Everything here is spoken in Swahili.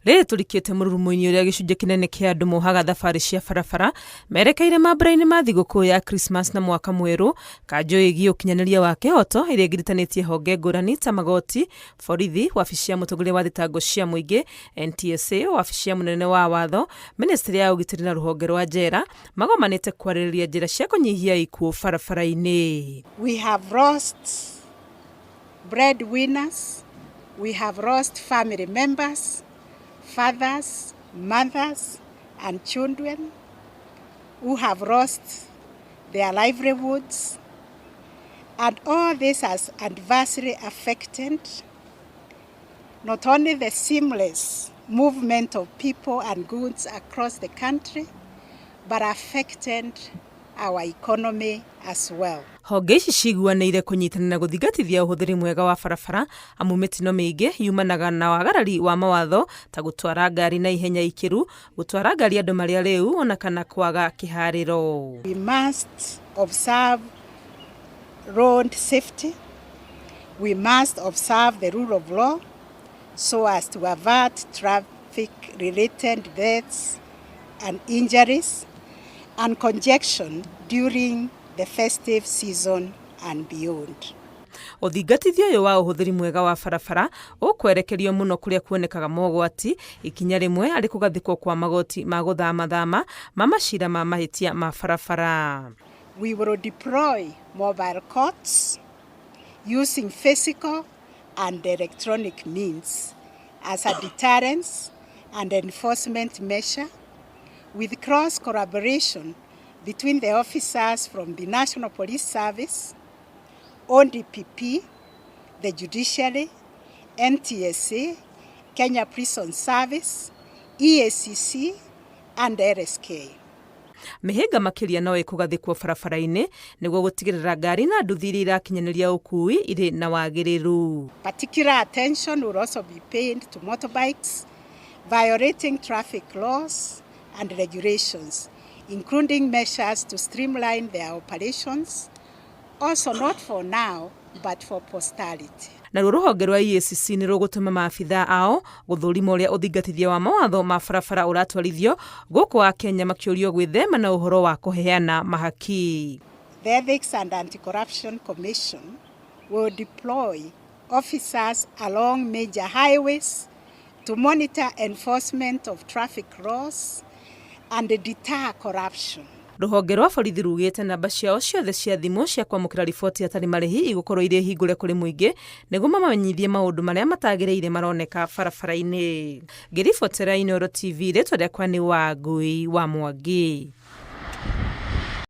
Rĩrĩ tũrikĩte mũrurumo-inĩ ũrĩa gĩcunjĩ kĩnene kĩa andũ mohaga thabarĩ cia barabara merekeire mambura-inĩ ma thigũkũ ya Christmas na mwaka mwerũ, kanjũ ĩgiĩ ũkinyanĩria wa kĩhoto ĩrĩa ĩgiritanĩtie honge ngũrani ta magoti, borithi, wabici ya mũtongoria wa thitango cia mũingĩ, NTSA, wabici ya mũnene wa watho, ministry ya ũgitĩri na rũhonge rwa njera magomanĩte kwarĩrĩria njĩra cia kũnyihia ikuũ barabara-inĩ. We have lost breadwinners, we have lost family members, fathers, mothers, and children who have lost their livelihoods, and all this has adversely affected not only the seamless movement of people and goods across the country, but affected our economy as well. Honge ici ciguanĩire kũnyitanĩra gũthingatithia ũhũthĩri mwega wa barabara amu mĩtino mĩingĩ yumanaga na wagarari wa mawatho ta gũtwara ngari na ihenya ikĩru, gũtwara ngari andũ marĩa rĩu ona kana kwaga kĩharĩro. We must observe road safety. We must observe the rule of law so as to avert traffic-related deaths and injuries and congestion during the festive season and beyond. Ũthingatithio ũyũ wa ũhũthĩri mwega wa barabara ũkwerekerio mũno kũrĩa kuonekaga mogwati, ikinya rĩmwe arĩ kũgathĩkwo kwa magoti ma gũthama ma macira ma mahĩtia ma barabara. We will deploy mobile courts using physical and electronic means as a deterrence and enforcement measure with cross collaboration between the officers from the National Police Service, ODPP, the Judiciary, NTSA, Kenya Prison Service, EACC, and RSK. Mĩhĩnga makĩria no ĩkũgathĩkwo barabara-inĩ nĩguo gũtigĩrĩra ngari na nduthi iria irakinyanĩria ũkui irĩ na wagĩrĩru. Particular attention will also be paid to motorbikes violating traffic laws and regulations, including measures to streamline their operations, also not for now, but for posterity. Naruo rũhonge rwa EACC nĩ rũgũtũma maabitha ao gũthũrima ũrĩa ũthingatithia wa mawatho ma barabara ũratwarithio gũkũ wa Kenya makĩũrio gwĩthema na ũhoro wa kũheana mahaki. The Ethics and Anti-Corruption Commission will deploy officers along major highways to monitor enforcement of traffic laws and deter corruption. Rũhonge rwa borithi rugĩte namba ciao ciothe cia thimũ cia kwamũkĩra riboti hatarĩ marĩhi igũkorwo irĩ hingũre kũrĩ mũingĩ nĩguo mamamenyithie maũndũ marĩa matagĩrĩire maroneka barabara-inĩ. Ngĩribotera Inooro TV, rĩtwa rĩakwa nĩ Wangui wa Mwangi.